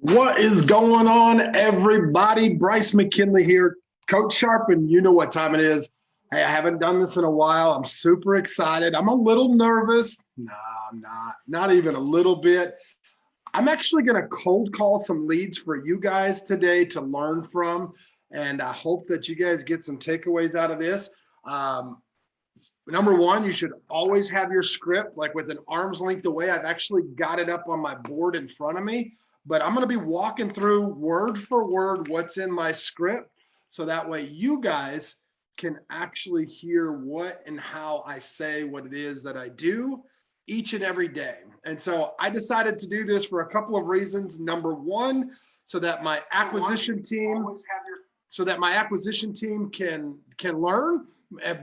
What is going on, everybody? Bryce McKinley here. Coach Sharpen, you know what time it is. Hey, I haven't done this in a while. I'm super excited. I'm a little nervous. Nah, I'm not. Not even a little bit. I'm actually going to cold call some leads for you guys today to learn from, and I hope that you guys get some takeaways out of this. Number one, you should always have your script like with an arm's length away. I've actually got it up on my board in front of me, but I'm going to be walking through word for word what's in my script. So that way you guys can actually hear what and how I say what it is that I do each and every day. And so I decided to do this for a couple of reasons. Number one, so that my acquisition team can learn,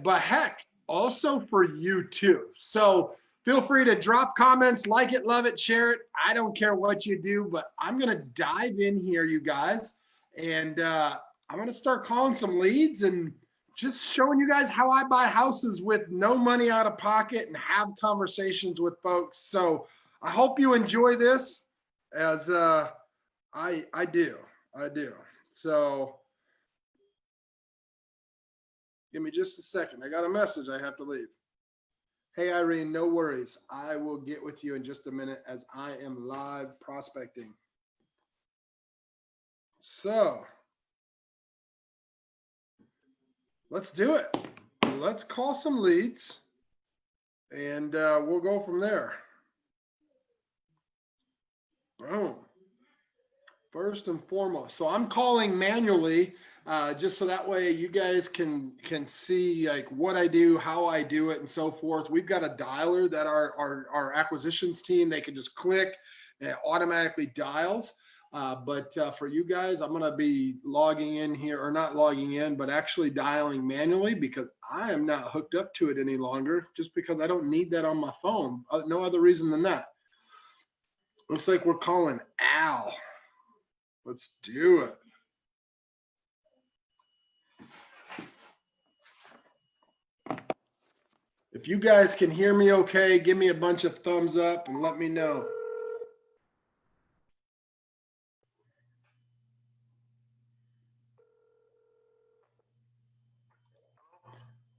but heck, also for you too. So feel free to drop comments, like it, love it, share it. I don't care what you do, but I'm going to dive in here, you guys. And I'm going to start calling some leads and just showing you guys how I buy houses with no money out of pocket and have conversations with folks. So I hope you enjoy this as I do. So give me just a second. I got a message I have to leave. Hey, Irene, no worries. I will get with you in just a minute as I am live prospecting. So let's do it. Let's call some leads and we'll go from there. Boom. First and foremost. So I'm calling manually. Just so that way you guys can see like what I do, how I do it, and so forth. We've got a dialer that our acquisitions team, they can just click and it automatically dials. But for you guys, I'm going to be logging in here, or not logging in, but actually dialing manually because I am not hooked up to it any longer, just because I don't need that on my phone. No other reason than that. Looks like we're calling Al. Let's do it. If you guys can hear me okay, give me a bunch of thumbs up and let me know.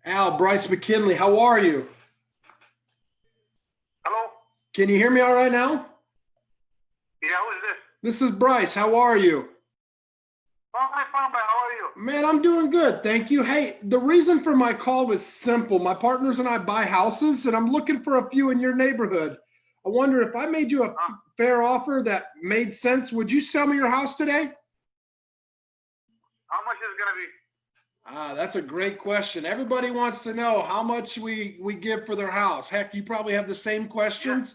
Al, Bryce McKinley, how are you? Hello? Can you hear me all right now? Yeah, who is this? This is Bryce. How are you? Oh, I'm fine, man. How are you? Man, I'm doing good. Thank you. Hey, the reason for my call was simple. My partners and I buy houses, and I'm looking for a few in your neighborhood. I wonder if I made you a fair offer that made sense, would you sell me your house today? How much is it going to be? That's a great question. Everybody wants to know how much we give for their house. Heck, you probably have the same questions.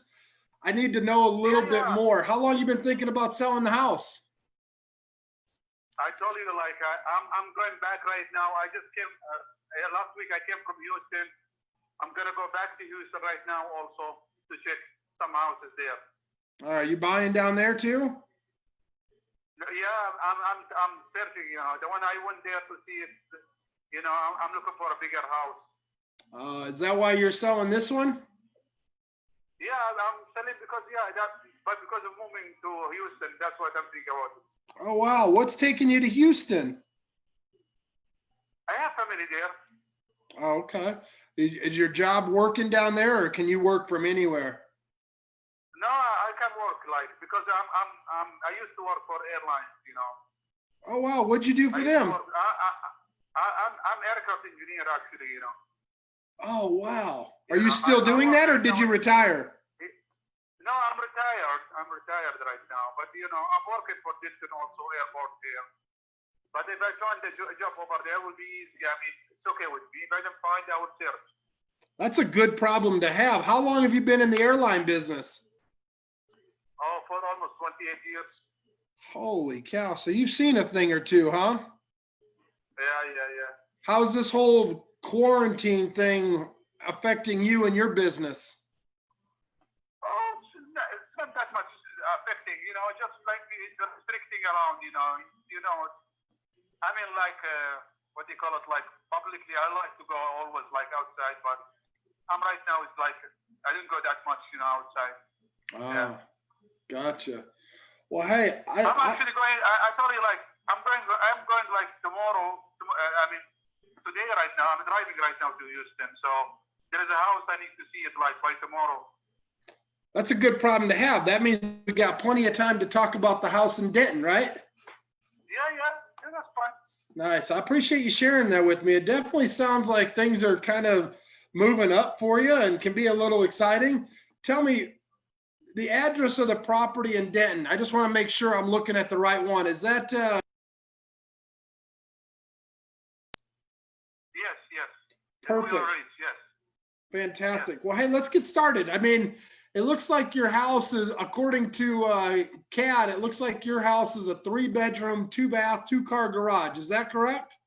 Yeah. I need to know a little bit more. How long you been thinking about selling the house? I told you, like, I'm going back right now. I just came, last week I came from Houston. I'm going to go back to Houston right now also to check some houses there. Are you buying down there too? Yeah, I'm searching, you know. The one I went there to see it, you know, I'm looking for a bigger house. Is that why you're selling this one? Yeah, I'm selling because, but because of moving to Houston, that's what I'm thinking about. Oh, wow. What's taking you to Houston? I have family there. Oh, okay. Is your job working down there, or can you work from anywhere? No, I can work, like, because I used to work for airlines, you know. Oh, wow. What'd you do for them? I'm aircraft engineer, actually, you know. Oh, wow. Are you still doing that, or did you retire? No, I'm retired. I'm retired right now. But, you know, I'm working for Distant also, airport there. But if I find a job over there, it will be easy. I mean, it's okay with me. If I don't find, I will search. That's a good problem to have. How long have you been in the airline business? Oh, for almost 28 years. Holy cow. So you've seen a thing or two, huh? Yeah. How's this whole quarantine thing affecting you and your business? Oh, it's not that much affecting, you know, just like the restricting around, you know. I mean, like, what do you call it? Like, publicly, I like to go always, like, outside, but right now, it's like, I didn't go that much, you know, outside. Oh, yeah. Gotcha. Well, hey, I'm actually going. I told you, like, I'm going like tomorrow. I mean, today right now. I'm driving right now to Houston. So there is a house I need to see it like by tomorrow. that's a good problem to have. That means we got plenty of time to talk about the house in Denton, right? Yeah, that's fine. Nice. I appreciate you sharing that with me. It definitely sounds like things are kind of moving up for you and can be a little exciting. Tell me the address of the property in Denton. I just want to make sure I'm looking at the right one. Is that Yes. perfect? Yes. Fantastic. Well, hey, let's get started. I mean, it looks like your house is, according to CAD, it looks like your house is a 3-bedroom, 2-bath, 2-car garage. Is that correct?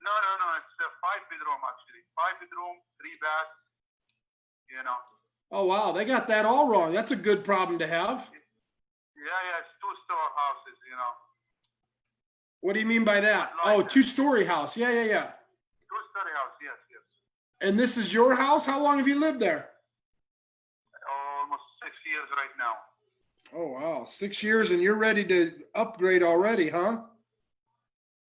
No. It's a 5-bedroom actually. 5-bedroom, 3-bath. You know. Oh, wow. They got that all wrong. That's a good problem to have. Yeah. It's 2-story houses. You know. What do you mean by that? Like Oh, 2-story house. Yeah. 2-story house. Yes. And this is your house? How long have you lived there? Almost 6 years right now. Oh, wow. 6 years and you're ready to upgrade already, huh?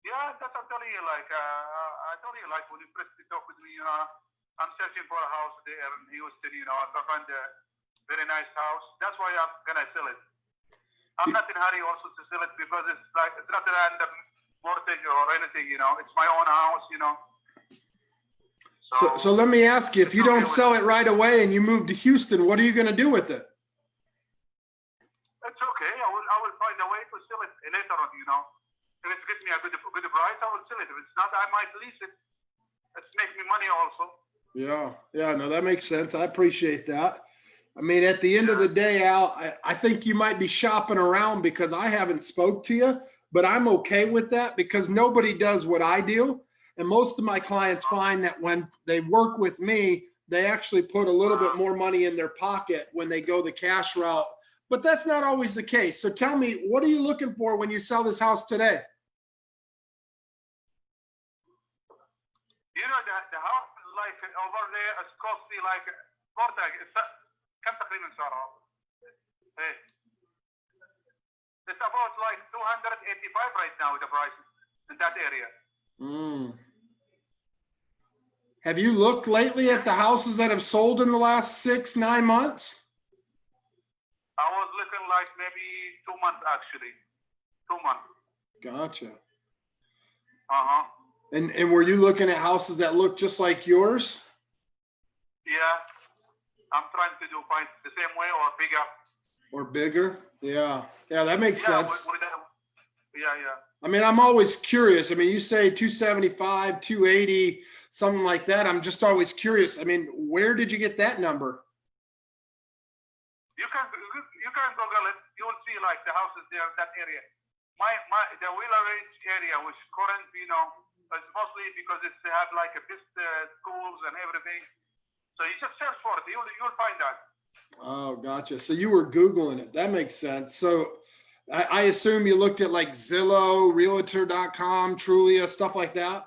Yeah, that's what I'm telling you. Like, I told you, like, when you first talk with me, I'm searching for a house there in Houston. You know, I found a very nice house. That's why I'm gonna sell it. I'm not in a hurry also to sell it because it's like it's not under mortgage or anything. You know, it's my own house. You know. So let me ask you, if you don't sell it right away and you move to Houston, what are you going to do with it? It's okay. I will find a way to sell it later on. You know, if it gives me a good price, I will sell it. If it's not, I might lease it. It's make me money also. Yeah, no, that makes sense. I appreciate that. I mean, at the end of the day, Al, I think you might be shopping around because I haven't spoke to you, but I'm okay with that because nobody does what I do. And most of my clients find that when they work with me, they actually put a little bit more money in their pocket when they go the cash route. But that's not always the case. So tell me, what are you looking for when you sell this house today? You know, the house is like over there, it's costly like كم تقريبا سعرها؟ It's about like 285 right now, the price in that area. Have you looked lately at the houses that have sold in the last 6-9 months? I was looking like maybe 2 months actually. 2 months. Gotcha. Uh-huh. And were you looking at houses that look just like yours? Yeah. I'm trying to find the same way or bigger. Or bigger? Yeah, that makes sense. Yeah. I mean, I'm always curious. I mean, you say 275, 280, something like that. I'm just always curious. I mean, where did you get that number? You can Google it. You will see like the houses there in that area. The Wheeler Ridge area, which current, you know, is mostly because it's have like a best schools and everything. So you just search for it. You'll find that. Oh, gotcha. So you were Googling it. That makes sense. So I assume you looked at like Zillow, Realtor.com, Trulia, stuff like that?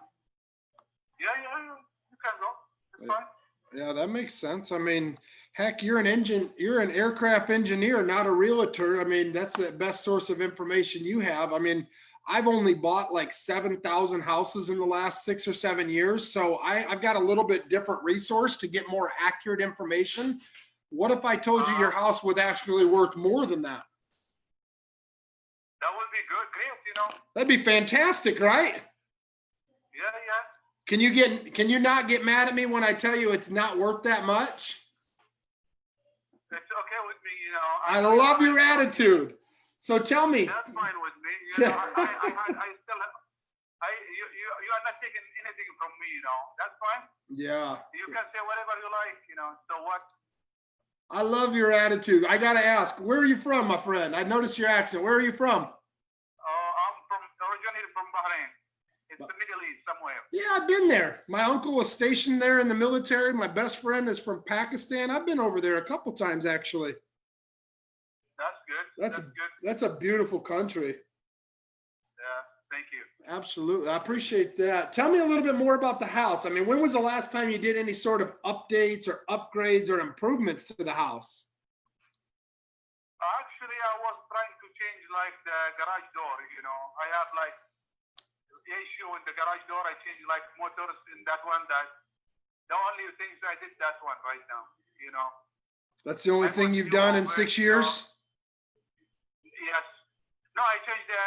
Yeah. You can go. It's fine. Yeah, that makes sense. I mean, heck, you're an aircraft engineer, not a realtor. I mean, that's the best source of information you have. I mean, I've only bought like 7,000 houses in the last 6 or 7 years. So I've got a little bit different resource to get more accurate information. What if I told you your house was actually worth more than that? That would be good. Great, you know. That'd be fantastic, right? Yeah. Can you not get mad at me when I tell you it's not worth that much? It's okay with me, you know. I love your attitude. So tell me. That's fine with me. You know, I still have, you are not taking anything from me, you know. That's fine. Yeah. You can say whatever you like, you know. So what? I love your attitude. I got to ask, where are you from, my friend? I noticed your accent. Where are you from? I'm originally from Bahrain. It's the Middle East somewhere. Yeah, I've been there. My uncle was stationed there in the military. My best friend is from Pakistan. I've been over there a couple times, actually. That's good. That's good. That's a beautiful country. Yeah, thank you. Absolutely. I appreciate that. Tell me a little bit more about the house. I mean, when was the last time you did any sort of updates or upgrades or improvements to the house? actually, I was trying to change like the garage door. You know, I had like the issue in the garage door. I changed like motors in that one. That the only things I did that one right now. You know. That's the only I thing put you've new done in oven, 6 you know. years? Yes. No, I changed the.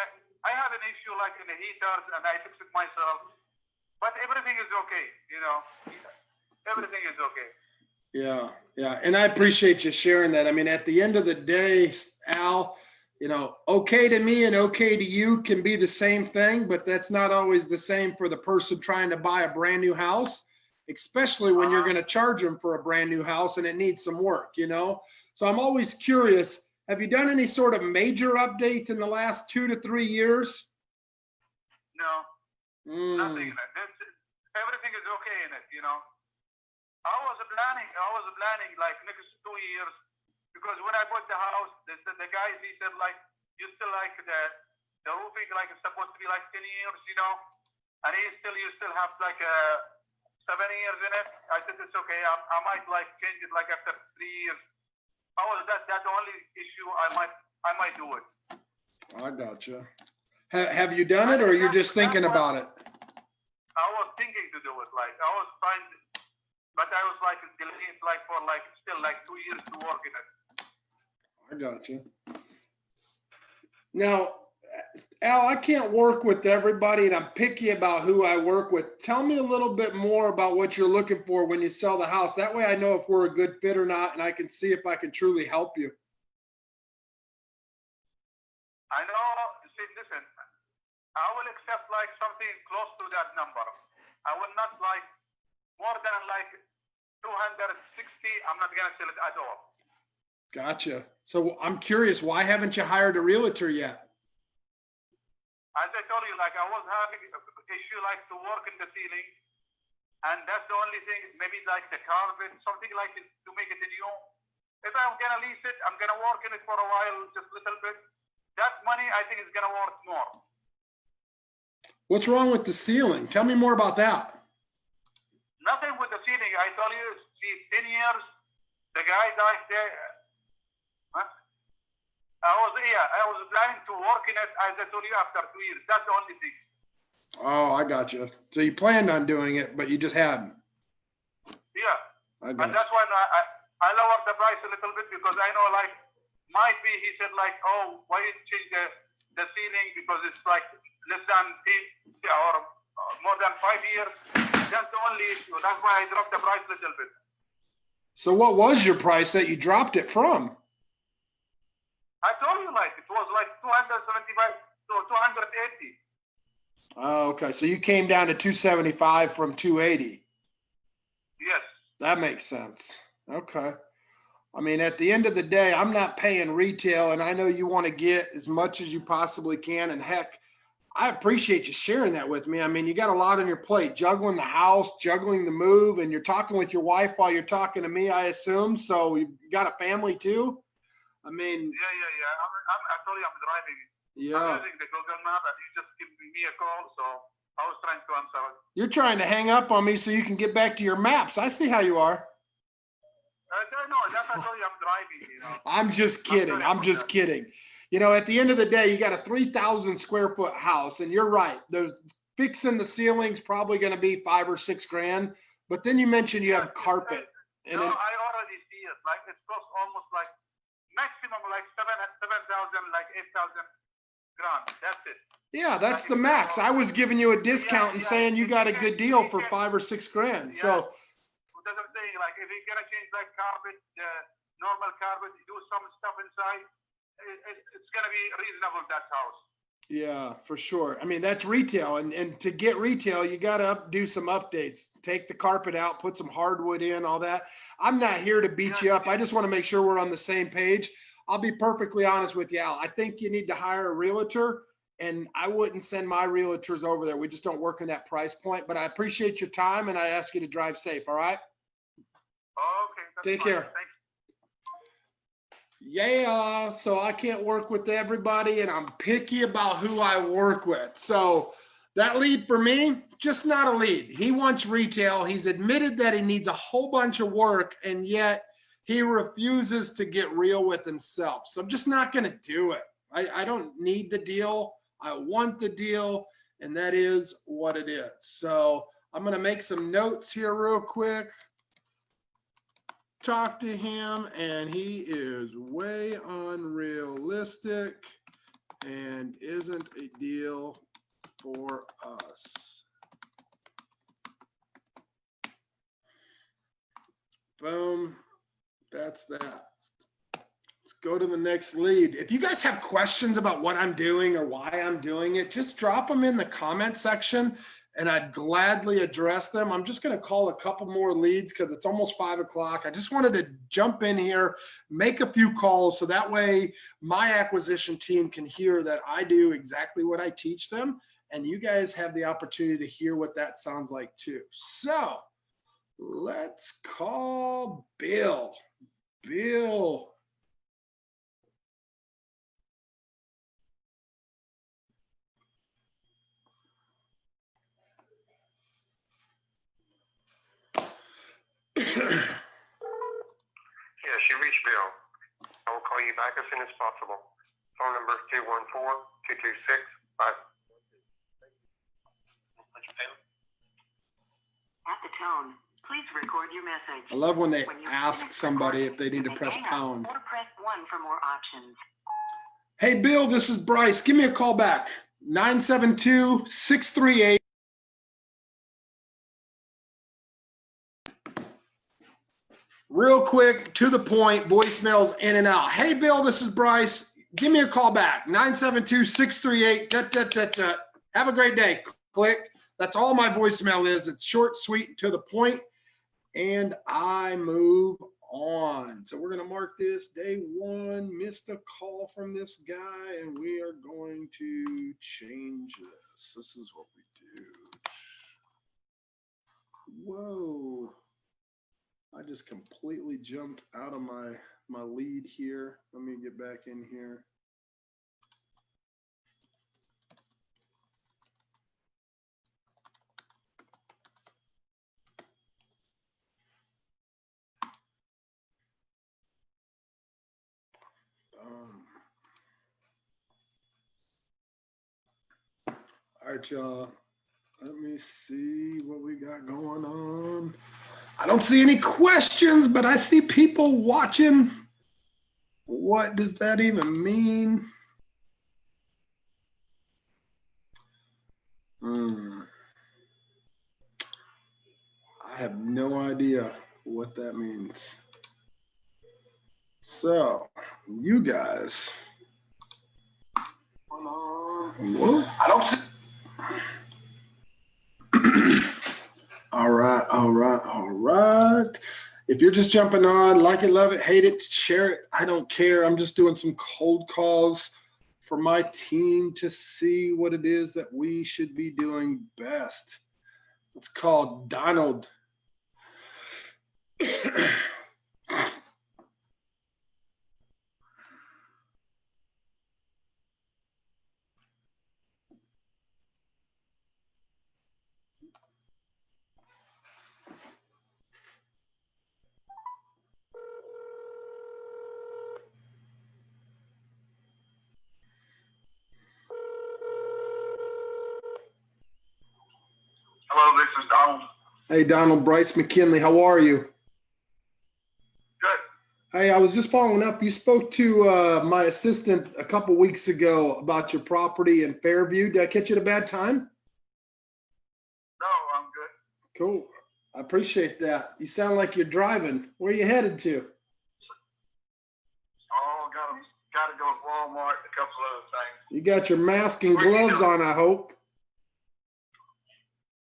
I had an issue like in the heaters, and I fixed it myself. But everything is okay. You know. Everything is okay. Yeah, yeah. And I appreciate you sharing that. I mean, at the end of the day, Al, you know, okay to me and okay to you can be the same thing, but that's not always the same for the person trying to buy a brand new house, especially when you're going to charge them for a brand new house and it needs some work, you know? So I'm always curious, have you done any sort of major updates in the last 2 to 3 years? No, nothing in it. Everything is okay in it, you know. I was planning like next 2 years, because when I bought the house, the guys, he said like, you still like the roofing like it's supposed to be like 10 years, you know, and you still have like 7 years in it. I said it's okay. I might like change it like after 3 years. That's the only issue. I might do it. I gotcha. Have you done it, or you're just thinking about it? I was thinking to do it. Like I was trying to, but I was like delaying like for like still like 2 years to work in it. I got you. Now, Al, I can't work with everybody, and I'm picky about who I work with. Tell me a little bit more about what you're looking for when you sell the house. That way I know if we're a good fit or not, and I can see if I can truly help you. I know. See, listen, I will accept like something close to that number. I will not like more than like 260. I'm not gonna sell it at all. Gotcha. So I'm curious, why haven't you hired a realtor yet? As I told you, like I was having an issue like to work in the ceiling, and that's the only thing. Maybe like the carpet, something like it, to make it new. If I'm gonna lease it, I'm gonna work in it for a while, just a little bit. That money, I think, is gonna worth more. What's wrong with the ceiling? Tell me more about that. Nothing with the ceiling. I told you, see, 10 years, the guy died there. Huh? I was planning to work in it, as I told you, after 2 years. That's the only thing. Oh, I got you. So you planned on doing it, but you just hadn't. Yeah. I got And that's why I lowered the price a little bit, because I know, like, might be, he said, like, oh, why you change the ceiling? Because it's like less than 10 or more than 5 years. That's the only issue. That's why I dropped the price a little bit. So what was your price that you dropped it from? I told you, like, it was like 275 to 280. Oh, okay. So you came down to 275 from 280. Yes. That makes sense. Okay. I mean, at the end of the day, I'm not paying retail, and I know you want to get as much as you possibly can. And heck, I appreciate you sharing that with me. I mean, you got a lot on your plate, juggling the house, juggling the move, and you're talking with your wife while you're talking to me, I assume. So you got a family too? I mean. Yeah. I told you I'm driving. Yeah. I'm using the Google Map, and you just give me a call, so I was trying to answer it. You're trying to hang up on me so you can get back to your maps. I see how you are. No, that's I told you I'm driving, you know. I'm just kidding. I'm just kidding. You know, at the end of the day, you got a 3,000 square foot house, and you're right. There's fixing the ceiling's probably going to be $5 or $6 grand. But then you mentioned you have carpet. I already see it. Like it costs almost like maximum like 7,000, like 8,000 grand. That's it. Yeah, that's the max. I was giving you a discount and saying you got a good deal for $5 or $6 grand. So. That's what I'm saying. Like if you're gonna change like carpet, normal carpet, do some stuff inside, it's gonna be reasonable, that house. Yeah, for sure. I mean, that's retail, and to get retail, you got to do some updates. Take the carpet out, put some hardwood in, all that. I'm not here to beat you up. I just want to make sure we're on the same page. I'll be perfectly honest with you, Al. I think you need to hire a realtor, and I wouldn't send my realtors over there. We just don't work in that price point. But I appreciate your time, and I ask you to drive safe. All right? Okay. Take care. Thanks. Yeah, so I can't work with everybody, and I'm picky about who I work with. So that lead for me, just not a lead. He wants retail. He's admitted that he needs a whole bunch of work, and yet He refuses to get real with himself. So I'm just not going to do it. I don't need the deal. I want the deal, and that is what it is. So I'm going to make some notes here real quick. Talk to him, and he is way unrealistic and isn't a deal for us. Boom. That's that. Let's go to the next lead. If you guys have questions about what I'm doing or why I'm doing it, just drop them in the comment section and I'd gladly address them. I'm just going to call a couple more leads because it's almost 5 o'clock. I just wanted to jump in here, make a few calls so that way my acquisition team can hear that I do exactly what I teach them. And you guys have the opportunity to hear what that sounds like too. So let's call Bill. Bill. Yes, you reached Bill. I will call you back as soon as possible. Phone number 214-226-5. At the tone, please record your message. I love when they ask somebody if they need to press pound. Or press 1 for more options. Hey, Bill, this is Bryce. Give me a call back. 972-638. Real quick, to the point, voicemails in and out. Hey, Bill, this is Bryce. Give me a call back. 972-638. Have a great day. Click. That's all my voicemail is. It's short, sweet, to the point, and I move on. So we're going to mark this day 1. Missed a call from this guy, and we are going to change this. This is what we do. Whoa. I just completely jumped out of my lead here. Let me get back in here. All right, y'all. Let me see what we got going on. I don't see any questions, but I see people watching. What does that even mean? I have no idea what that means. So, you guys. Whoa. I don't see. All right. If you're just jumping on, like it, love it, hate it, share it. I don't care. I'm just doing some cold calls for my team to see what it is that we should be doing best. It's called Donald. Hello, this is Donald. Hey, Donald, Bryce McKinley, how are you? Good. Hey, I was just following up. You spoke to my assistant a couple weeks ago about your property in Fairview. Did I catch you at a bad time? No, I'm good. Cool. I appreciate that. You sound like you're driving. Where are you headed to? Oh, gotta go to Walmart and a couple other things. You got your mask and Where you gloves going? on, I hope.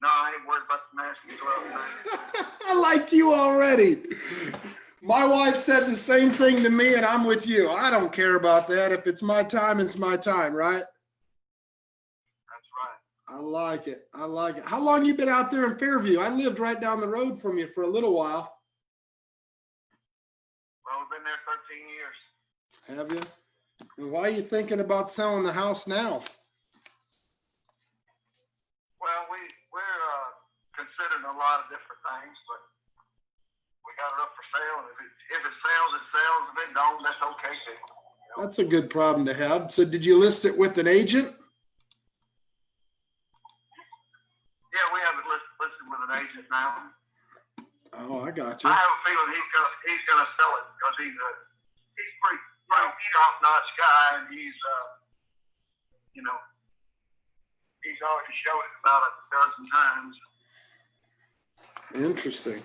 No, I ain't worried about the mask and gloves. I like you already. My wife said the same thing to me, and I'm with you. I don't care about that. If it's my time, it's my time, right? That's right. I like it. How long you been out there in Fairview? I lived right down the road from you for a little while. Well, we've been there 13 years. Have you? And why are you thinking about selling the house now? Well, we're considering a lot of different things, but we got it up for sale. And if it sells, it sells. If it don't, that's okay too. That's a good problem to have. So did you list it with an agent? Yeah, we have it listed with an agent now. Oh, I got you. I have a feeling he's gonna sell it because he's pretty top-notch guy, and he's he's already showed it about a dozen times. Interesting.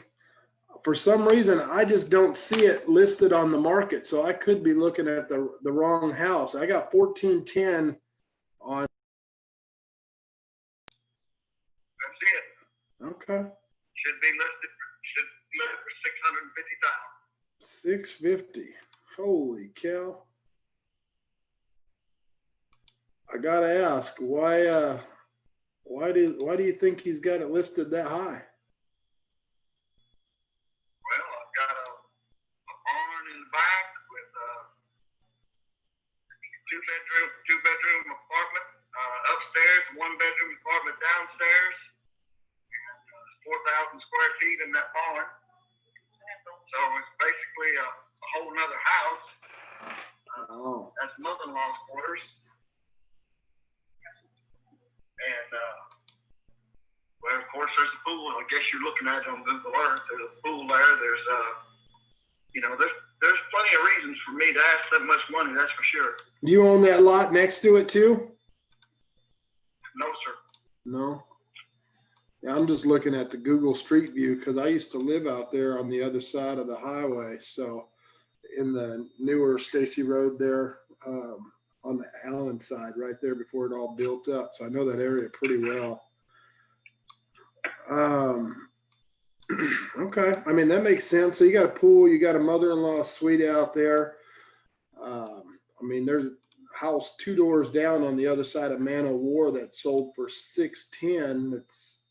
For some reason, I just don't see it listed on the market, so I could be looking at the wrong house. I got 1410 on. That's it. Okay. Should be listed for 650,000. 650. Holy cow. I gotta ask, why do you think he's got it listed that high? Well, I've got a barn in the back with a two bedroom apartment upstairs, 1 bedroom apartment downstairs, and 4,000 square feet in that barn. So it's basically a whole nother house. Oh. That's mother-in-law's quarters. And, well, of course, there's a pool. I guess you're looking at it on Google Earth. There's a pool there. There's, there's plenty of reasons for me to ask that much money, that's for sure. Do you own that lot next to it too? No, sir. No. Yeah, I'm just looking at the Google Street View because I used to live out there on the other side of the highway. So in the newer Stacy Road there, on the Allen side, right there before it all built up. So I know that area pretty well. Okay. I mean, that makes sense. So you got a pool, you got a mother-in-law suite out there. I mean, there's a house 2 doors down on the other side of Man O' War that sold for 610. It's,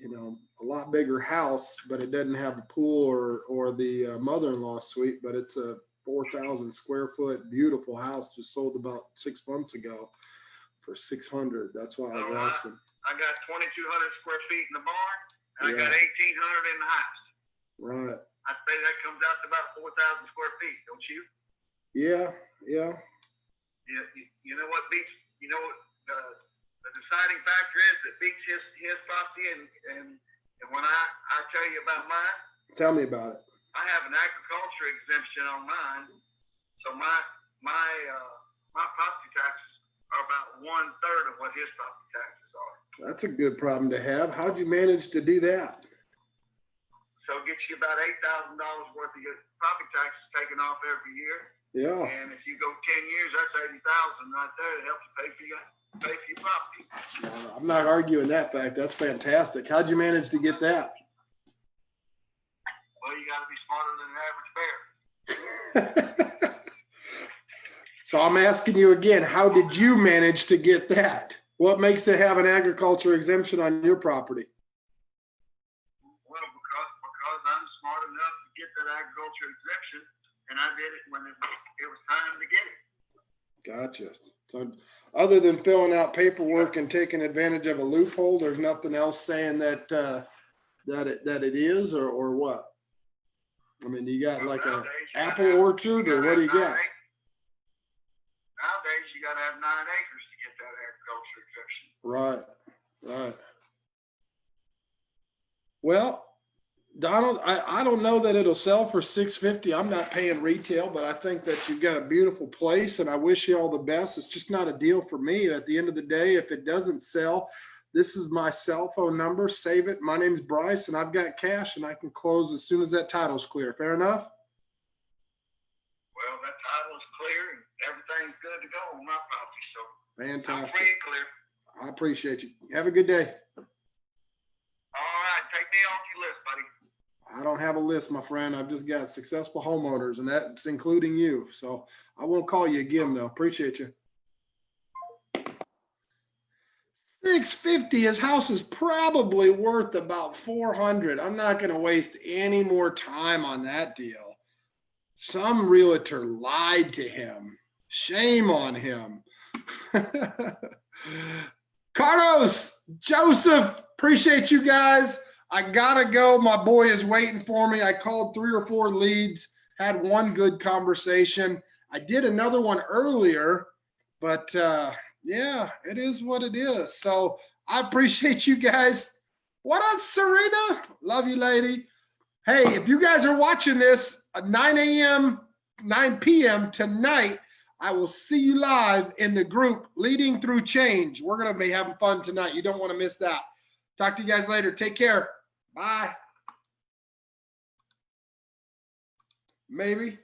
a lot bigger house, but it doesn't have a pool or the mother-in-law suite, but it's a 4,000 square foot beautiful house just sold about 6 months ago for 600. That's why I was asking. I got 2,200 square feet in the barn, and Yeah. I got 1,800 in the house. Right. I'd say that comes out to about 4,000 square feet, don't you? Yeah. You know what beats? The deciding factor is that beats his property, and when I tell you about mine. Tell me about it. I have an agriculture exemption on mine, so my property taxes are about 1/3 of what his property taxes are. That's a good problem to have. How'd you manage to do that? So it gets you about $8,000 worth of your property taxes taken off every year. Yeah. And if you go 10 years, that's 80,000 right there to help you pay for your property. I'm not arguing that fact. That's fantastic. How'd you manage to get that? Well, you got to be smarter than an average bear. So I'm asking you again, how did you manage to get that? What makes it have an agriculture exemption on your property? Well, because I'm smart enough to get that agriculture exemption, and I did it when it was time to get it. Gotcha. So other than filling out paperwork and taking advantage of a loophole, there's nothing else saying that it is, or what? I mean, you got like a apple orchard, or what do you got? Nowadays, you got to have 9 acres to get that agriculture exemption. Right. Well, Donald, I don't know that it'll sell for 650. I'm not paying retail, but I think that you've got a beautiful place, and I wish you all the best. It's just not a deal for me. At the end of the day, if it doesn't sell, this is my cell phone number. Save it. My name's Bryce, and I've got cash, and I can close as soon as that title's clear. Fair enough? Well, that title is clear, and everything's good to go on my property, so Fantastic. I'm free and clear. I appreciate you. Have a good day. All right, take me off your list, buddy. I don't have a list, my friend. I've just got successful homeowners, and that's including you. So I won't call you again, though. Appreciate you. 650. His house is probably worth about 400. I'm not going to waste any more time on that deal. Some realtor lied to him. Shame on him. Carlos, Joseph, appreciate you guys. I gotta go. My boy is waiting for me. I called 3 or 4 leads, had one good conversation. I did another one earlier, but yeah, it is what it is. So I appreciate you guys. What up, Serena? Love you, lady. Hey, if you guys are watching this at 9 p.m. tonight, I will see you live in the group Leading Through Change. We're going to be having fun tonight. You don't want to miss that. Talk to you guys later. Take care. Bye. Maybe.